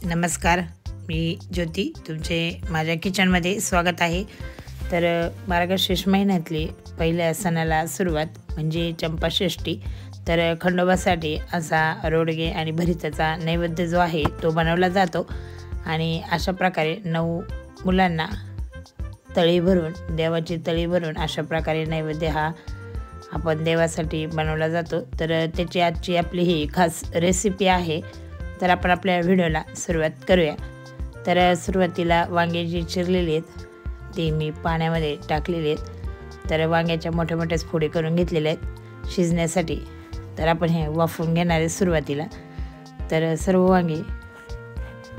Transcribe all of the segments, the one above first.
नमस्कार, मी ज्योती तुमचे माझ्या किचनमध्ये स्वागत आहे। तर मार्गशीर्ष महिन्यातली पहिल्या सणाला सुरुवात म्हणजे चंपाषष्ठी। तर खंडोबासाठी असा रोडगे आणि भरिताचा नैवेद्य जो आहे तो बनवला जातो आणि अशा प्रकारे 9 मुलांना तळी भरून देवाची तळी भरून अशा प्रकारे नैवेद्य हा आपण देवासाठी बनवला जातो। तर त्याची आजची आपली ही खास रेसिपी आहे। तर आपण आपल्या व्हिडिओला सुरुवात करूया। तर सुरुवातीला वांगे जी चिरलेली आहेत ती मी पाण्यामध्ये टाकलेली आहेत। तर वांग्याच्या मोठ्या मोठ्या फोडी करून घेतलेल्या आहेत शिजण्यासाठी। तर आपण हे वाफवून घेणार आहे सुरुवातीला। तर सर्व वांगे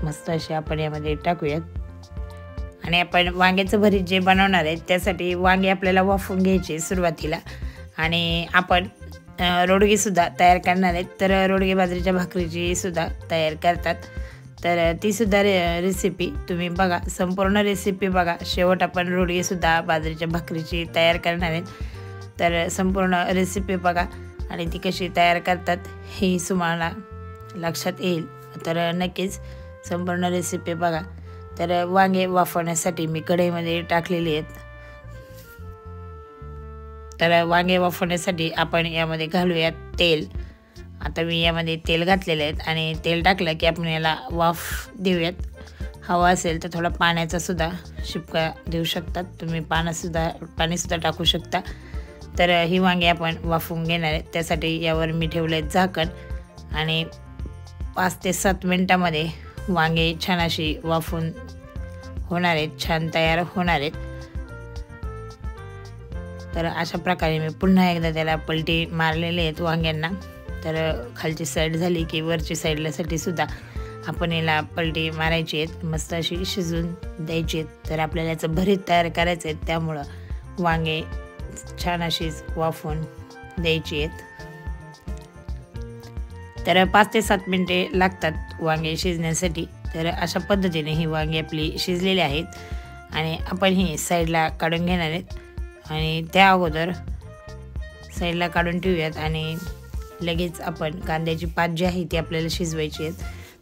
मस्त असे आपण यामध्ये टाकूयात आणि आपण वांग्याचं भरीत जे बनवणार आहे त्यासाठी वांगे आपल्याला वाफवून घ्यायचे सुरुवातीला। आणि आपण रोडगी सुद्धा तयार करणार आहेत। तर रोडगे बाजरीच्या भाकरीची सुद्धा तयार करतात। तर ती सुद्धा रेसिपी तुम्ही बघा, संपूर्ण रेसिपी बघा। शेवट आपण रोडगे सुद्धा बाजरीच्या भाकरीची तयार करणार आहेत। तर संपूर्ण रेसिपी बघा आणि ती कशी तयार करतात हे तुम्हाला लक्षात येईल। तर नक्कीच संपूर्ण रेसिपी बघा। तर वांगे वाफवण्यासाठी मी कढईमध्ये टाकलेली आहेत। तर वांगे वाफवण्यासाठी आपण यामध्ये घालूयात तेल। आता मी यामध्ये तेल घातलेले आहेत आणि तेल टाकलं की आपण याला वाफ देऊयात। हवा असेल तर थोडा पाण्याचा सुद्धा शिपका देऊ शकतात तुम्ही, पाणी सुद्धा टाकू शकता। तर ही वांगे आपण वाफवून घेणार आहेत। त्यासाठी यावर मी ठेवले झाकण आणि 5 ते 7 मिनिटांमध्ये वांगे छान अशी वाफवून होणार आहेत, छान तयार होणार आहेत। तर अशा प्रकारे मी पुन्हा एकदा त्याला पलटी मारलेले आहेत वांग्यांना। तर खालची साईड झाली की वरची साईडलासाठी सुद्धा आपण याला पलटी मारायची आहेत, मस्त अशी शिजून द्यायची आहेत। तर आपल्याला याचं भरीत तयार करायचं आहे, त्यामुळं वांगे छान अशीच वाफवून द्यायची आहेत। तर 5 ते 7 मिनिटे लागतात वांगे शिजण्यासाठी। तर अशा पद्धतीने ही वांगी आपली शिजलेली आहेत आणि आपण ही साईडला काढून घेणार आहेत। आणि त्या अगोदर साईडला काढून ठेवूयात आणि लगेच आपण कांद्याची पात जी आहे ती आपल्याला शिजवायची आहेत।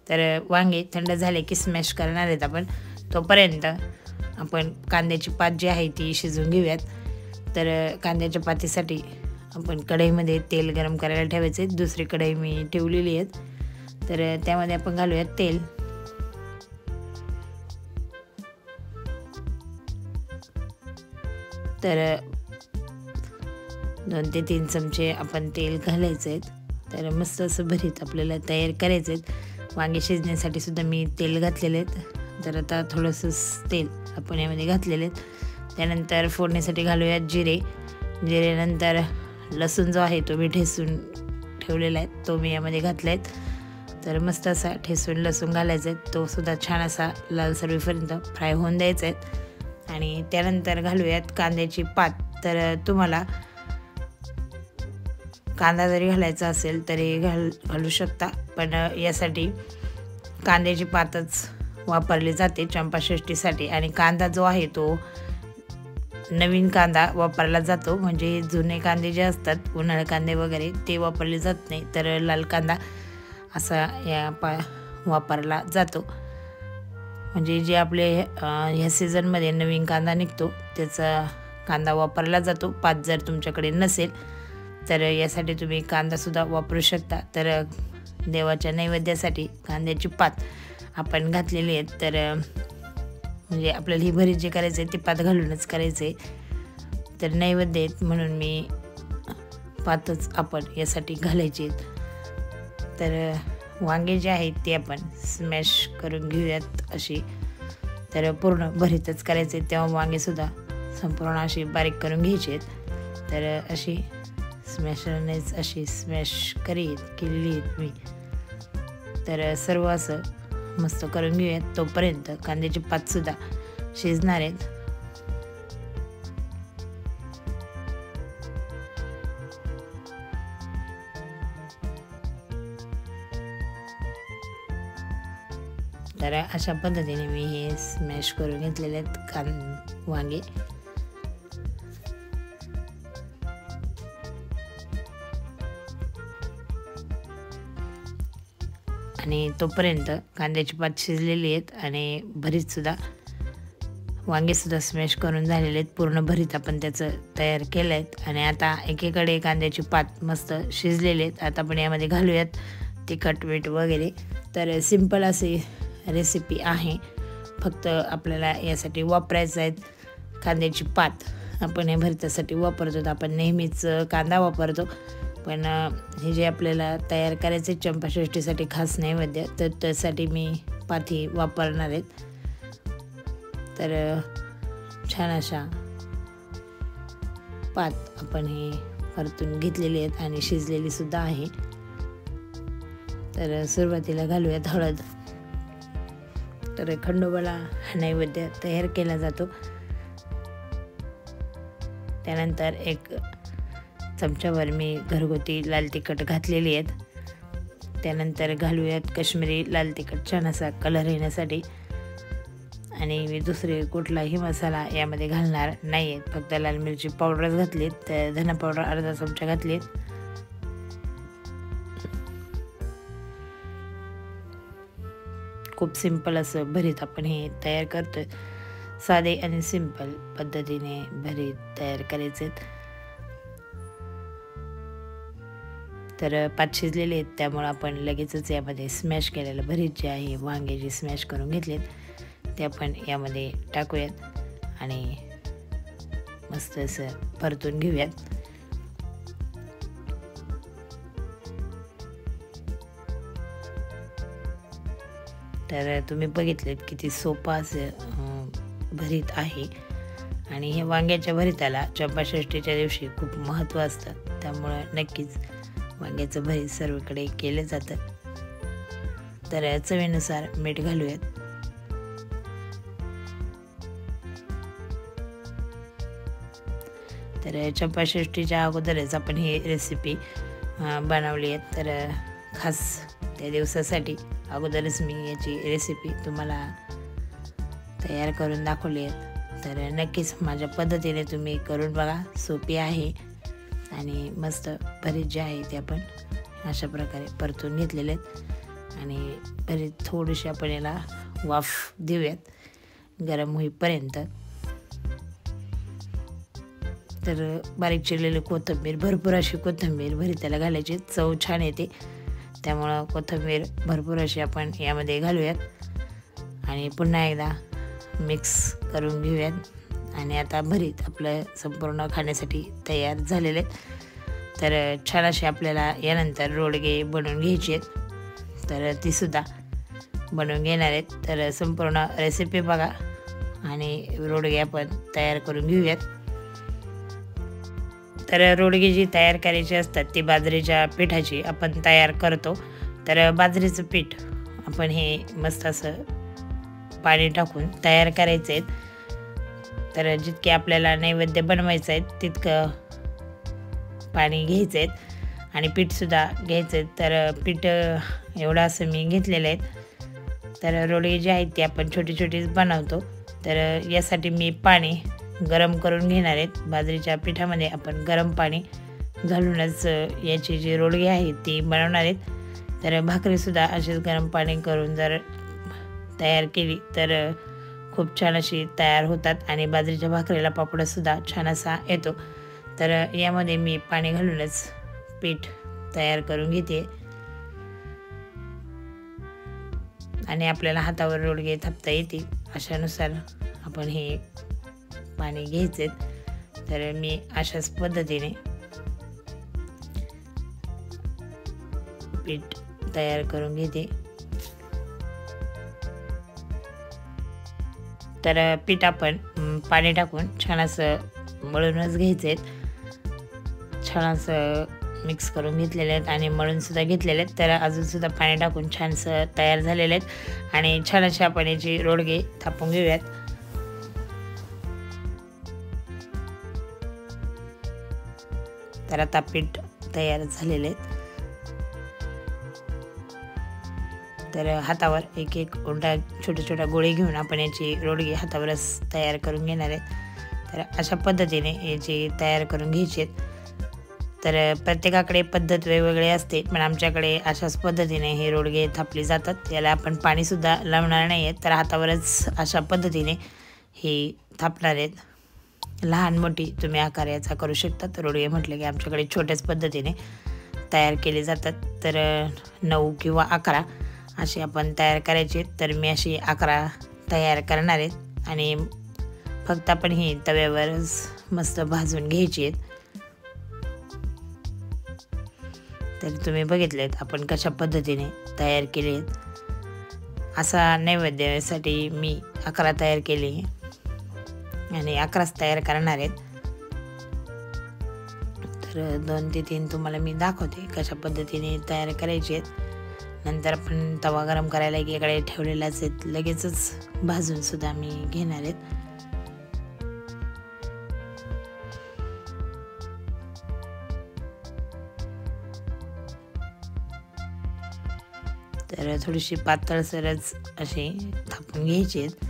तर वांगे थंड झाले की स्मॅश करणार आहेत आपण, तोपर्यंत आपण कांद्याची पात जी आहे ती शिजवून घेऊयात। तर कांद्याच्या पातीसाठी आपण कढईमध्ये तेल गरम करायला ठेवायचे। दुसरी कढई मी ठेवलेली आहेत। तर त्यामध्ये आपण घालूयात तेल। तर 2 ते 3 चमचे आपण तेल घालायचे आहेत। तर मस्त असं भरीत आपल्याला तयार करायचं आहे। वांगे शिजण्यासाठी सुद्धा मी तेल घातलेले आहेत। तर आता थोडंसं तेल आपण यामध्ये घातलेले आहेत। त्यानंतर फोडणीसाठी घालूयात जिरे। जिरेनंतर लसूण जो आहे तो मी ठेचून ठेवलेला आहे तो मी यामध्ये घातला आहे। तर मस्त असा ठेचून लसूण घालायचा आहे, तो सुद्धा छान असा लालसर होईपर्यंत फ्राय होऊन द्यायचा आहे। आणि त्यानंतर घालूयात कांद्याची पात। तर तुम्हाला कांदा जरी घालायचा असेल तरी घालू शकता, पण यासाठी कांद्याची पातच वापरली जाते चंपाषष्ठीसाठी। आणि कांदा जो आहे तो नवीन कांदा वापरला जातो, म्हणजे जुने कांदे जे असतात उन्हाळे कांदे वगैरे ते वापरले जात नाही। तर लाल कांदा असा वापरला जातो, म्हणजे जे आपले ह्या सीझनमध्ये नवीन कांदा निघतो त्याचा कांदा वापरला जातो। पात जर तुमच्याकडे नसेल तर यासाठी तुम्ही कांदासुद्धा वापरू शकता। तर देवाच्या नैवेद्यासाठी कांद्याची पात आपण घातलेली आहे। तर म्हणजे आपल्याला ही भरीत जे करायचं आहे ती पात घालूनच करायचं आहे। तर नैवेद्य आहेत म्हणून मी पातच आपण यासाठी घालायची आहेत। तर वांगे जे आहेत ते आपण स्मॅश करून घेऊयात अशी। तर पूर्ण भरीतच करायचे तेव्हा वांगेसुद्धा संपूर्ण अशी बारीक करून घ्यायची आहेत। तर अशी स्मॅशरनेच अशी स्मॅश केलेली आहेत मी। तर सर्व असं मस्त करून घेऊयात, तोपर्यंत कांद्याची पातसुद्धा शिजणार आहेत। तर अशा पद्धतीने मी हे स्मॅश करून घेतलेले आहेत वांगे। आणि तोपर्यंत कांद्याची पात शिजलेली आहेत आणि भरीतसुद्धा वांगेसुद्धा स्मॅश करून झालेले आहेत. पूर्ण भरीत आपण त्याचं तयार केलं आहेत आणि आता एकीकडे कांद्याची पात मस्त शिजलेली आहेत. आता आपण यामध्ये घालूयात तिखट मीठ वगैरे. तर सिंपल अशी रेसिपी आहे. फक्त आपल्याला यासाठी वापरायचं आहेत कांद्याची पात. आपण हे भरतासाठी वापरतो, आपण नेहमीच कांदा वापरतो, पण हे जे आपल्याला तयार करायचे चंपाषष्ठीसाठी खास नैवेद्य, तर त्यासाठी मी पाती वापरणार आहेत. तर छान अशा पात आपण हे परतून घेतलेली आहेत आणि शिजलेली सुद्धा आहे. तर सुरुवातीला घालूयात हळद. तर खंडोबाला नैवेद्य तयार केला जातो. त्यानंतर एक चमचाभर मी घरगुती लाल तिखट घातलेली आहेत. त्यानंतर घालूयात काश्मीरी लाल तिखट छान असा कलर येण्यासाठी. आणि मी दुसरे कुठलाही मसाला यामध्ये घालणार नाही आहेत. फक्त लाल मिरची पावडरच घातलीत. तर धना पावडर अर्धा चमचा घातलीत. खूप सिंपल असं भरीत आपण हे तयार करतोय. साधे आणि सिंपल पद्धतीने भरीत तयार करायचे. तर पात शिजलेले आहेत त्यामुळे आपण लगेचच यामध्ये स्मॅश केलेलं भरीत जे आहे, वांगे जे स्मॅश करून घेतलेत ते आपण यामध्ये टाकूयात आणि मस्त असं परतून घेऊयात. तर तुम्ही बघितलेत किती सोपं असं भरीत आहे. आणि हे वांग्याच्या भरीताला चंपाषष्ठीच्या दिवशी खूप महत्त्व असतं, त्यामुळं नक्कीच वांग्याचं भरीत सर्वकडे केलं जातं. तर चवीनुसार मीठ घालूयात. तर चंपाषष्ठीच्या अगोदरच आपण ही रेसिपी बनवली आहे. तर खास त्या दिवसासाठी अगोदरच मी याची रेसिपी तुम्हाला तयार करून दाखवली आहे. तर नक्कीच माझ्या पद्धतीने तुम्ही करून बघा. सोपी आहे आणि मस्त भरीत जे आहे ते आपण अशा प्रकारे परतून घेतलेले आहेत. आणि भरीत थोडीशी आपण याला वाफ देऊयात गरम होईपर्यंत. तर बारीक चिरलेली कोथिंबीर, भरपूर अशी कोथिंबीर भरीताला घालायची, चव छान येते. त्यामुळं कोथिंबीर भरपूर अशी आपण यामध्ये घालूयात आणि पुन्हा एकदा मिक्स करून घेऊयात. आणि आता भरीत आपलं संपूर्ण खाण्यासाठी तयार झालेले आहेत. तर छान असे आपल्याला यानंतर रोडगे बनवून घ्यायचे आहेत. तर तीसुद्धा बनवून घेणार आहेत. तर संपूर्ण रेसिपी बघा आणि रोडगे आपण तयार करून घेऊयात. तर रोडगे जी तयार करायची असतात ती बाजरीच्या पिठाची आपण तयार करतो. तर बाजरीचं पीठ आपण हे मस्त असं पाणी टाकून तयार करायचं आहे. तर जितके आपल्याला नैवेद्य बनवायचं आहे तितकं पाणी घ्यायचं आहे आणि पीठसुद्धा घ्यायचं आहे. तर पीठ एवढं असं मी घेतलेलं आहे. तर रोडगे जे आहेत ते आपण छोटी छोटीच बनवतो. तर यासाठी मी पाणी गरम करून घेणार आहेत. बाजरीच्या पिठामध्ये आपण गरम पाणी घालूनच याची जी रोडगे आहेत ती बनवणार आहेत. तर भाकरीसुद्धा अशीच गरम पाणी करून जर तयार केली तर खूप छान अशी तयार होतात आणि बाजरीच्या भाकरीला पापडसुद्धा छान असा येतो. तर यामध्ये मी पाणी घालूनच पीठ तयार करून घेते आणि आपल्याला हातावर रोडगे थापता येतील अशानुसार आपण हे पाणी घ्यायचे. तर मी अशाच पद्धतीने पीठ तयार करून घेते. तर पीठ आपण पाणी टाकून छान असं मळूनच घ्यायचे. छान असं मिक्स करून घेतलेले आहेत आणि मळूनसुद्धा घेतलेले आहेत. तर अजूनसुद्धा पाणी टाकून छानसं तयार झालेले आहेत आणि छान असे आपण याची रोडगे थापून घेऊयात. तर आता पीठ तयार झालेले आहेत. तर हातावर एक एक उलटा छोट्या छोट्या गोळे घेऊन आपण याची रोडगे हातावरच तयार करून घेणार आहेत. तर अशा पद्धतीने याची तयार करून घ्यायची आहेत तर प्रत्येकाकडे पद्धत वेगवेगळी असते, पण आमच्याकडे अशाच पद्धतीने हे रोडगे थापले जातात. याला आपण पाणीसुद्धा लावणार नाही आहे, तर हातावरच अशा पद्धतीने हे थापणार आहेत. लहान मोठी तुम्ही आकार याचा करू शकता. तर रोडगे म्हटले की आमच्याकडे छोट्याच पद्धतीने तयार केले जातात. तर 9 किंवा 11 असे आपण तयार करायचे. तर मी अशी 11 तयार करणार आहेत आणि फक्त आपण ही तव्यावरच मस्त भाजून घ्यायची आहेत. तर तुम्ही बघितलेत आपण कशा पद्धतीने तयार केले आहेत. असा नैवेद्यासाठी मी 11 तयार केले आणि 11च तयार करणार आहेत. तर 2 ते 3 तुम्हाला मी दाखवते कशा पद्धतीने तयार करायचे आहेत. नंतर आपण तवा गरम करायला एकीकडे ठेवलेलाच आहेत, लगेचच भाजून सुद्धा मी घेणार आहेत. तर थोडीशी पातळसरच अशी थापून घ्यायची आहेत.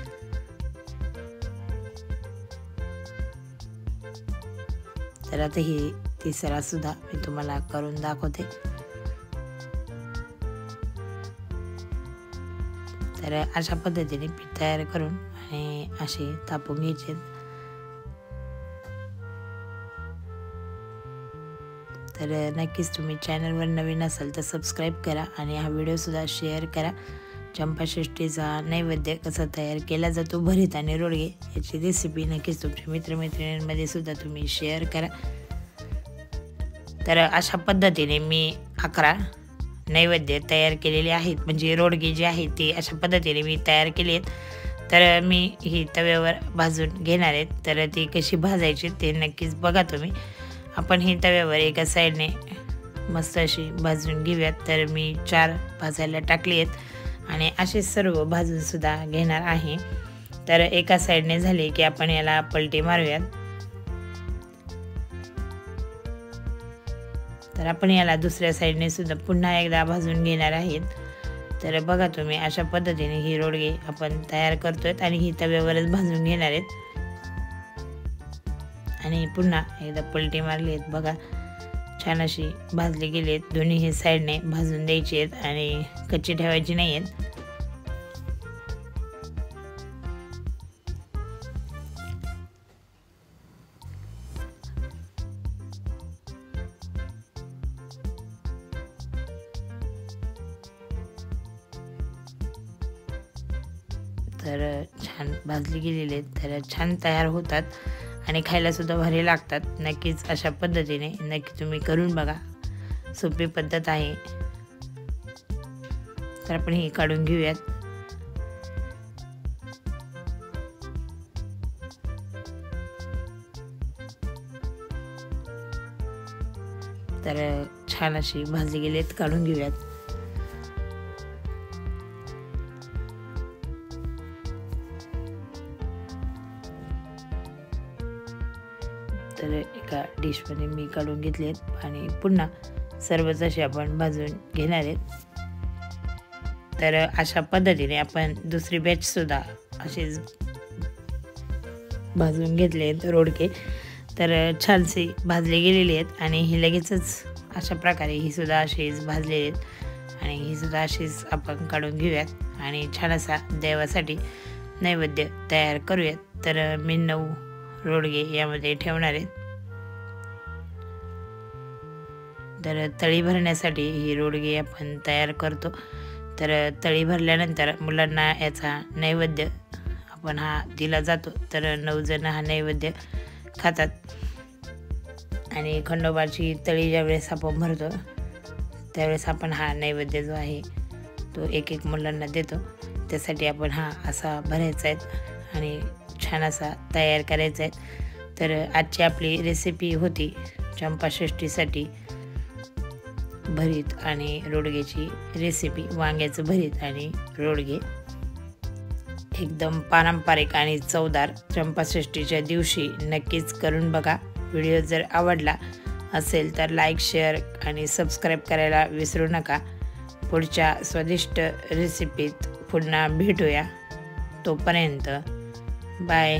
तर आता ही तिसरा सुद्धा मी तुम्हाला करून दाखवते. तर अशा पद्धतीने पीठ तयार करून आणि असे थापून घ्यायचे. तर नक्कीच तुम्ही चॅनलवर नवीन असाल तर सबस्क्राईब करा आणि हा व्हिडिओसुद्धा शेअर करा. चंपाषष्ठीचा नैवेद्य कसा तयार केला जातो भरीत आणि रोडगे याची रेसिपी नक्कीच तुमच्या मित्रमैत्रिणींमध्ये सुद्धा तुम्ही शेअर करा. तर अशा पद्धतीने मी 11 नैवेद्य तयार केलेले आहेत, म्हणजे रोडगे जे आहेत ते अशा पद्धतीने मी तयार केले आहेत. तर मी ही तव्यावर भाजून घेणार आहेत. तर ती कशी भाजायची ते नक्कीच बघा तुम्ही. आपण ही तव्यावर एका साईडने मस्त अशी भाजून घेऊयात. तर मी 4 भाजायला टाकली आहेत आणि असे सर्व भाजून सुद्धा घेणार आहे. तर एका साईडने झाले की आपण याला पलटी मारूयात. तर आपण याला दुसऱ्या साईडने सुद्धा पुन्हा एकदा भाजून घेणार आहेत. तर बघा तुम्ही अशा पद्धतीने ही रोडगे आपण तयार करतोय आणि ही तव्यावरच भाजून घेणार आहेत. आणि पुन्हा एकदा पलटी मारली आहेत. बघा छान अशी भाजली गेली आहेत. दोन्ही हे साईडने भाजून द्यायची आहेत आणि कच्ची ठेवायची नाही आहेत. तर छान भाजली गेलेली आहेत. तर छान तयार होतात आणि खायलासुद्धा भारी लागतात. नक्कीच अशा पद्धतीने नक्की तुम्ही करून बघा. सोपी पद्धत आहे. तर आपण ही काढून घेऊयात. तर छान अशी भाजली गेली आहेत, काढून घेऊयात. तर एका डिशमध्ये मी काढून घेतले आहेत आणि पुन्हा सर्वच असे आपण भाजून घेणार आहेत. तर अशा पद्धतीने आपण दुसरी बॅचसुद्धा असेच भाजून घेतले आहेत रोडगे. तर छानसे भाजले गेलेले आहेत आणि ही लगेचच अशा प्रकारे ही सुद्धा अशीच भाजलेली आहेत आणि ही सुद्धा अशीच आपण काढून घेऊयात आणि छान असा देवासाठी नैवेद्य तयार करूयात. तर मी 9 रोडगे यामध्ये ठेवणार आहेत. तर तळी भरण्यासाठी ही रोडगे आपण तयार करतो. तर तळी भरल्यानंतर मुलांना याचा नैवेद्य आपण हा दिला जातो. तर 9 जण हा नैवेद्य खातात आणि खंडोबाची तळी ज्यावेळेस आपण भरतो त्यावेळेस आपण हा नैवेद्य जो आहे तो एक मुलांना देतो. त्यासाठी आपण हा असा भरायचा आहे आणि छान असा तयार करायचा आहे. तर आजची आपली रेसिपी होती चंपाषष्ठीसाठी भरीत आणि रोडग्याची रेसिपी. वांग्याचं भरीत आणि रोडगे एकदम पारंपरिक आणि चवदार चंपाषष्ठीच्या दिवशी नक्कीच करून बघा. व्हिडिओ जर आवडला असेल तर लाईक, शेअर आणि सबस्क्राईब करायला विसरू नका. पुढच्या स्वादिष्ट रेसिपीत पुन्हा भेटूया. तोपर्यंत बाय.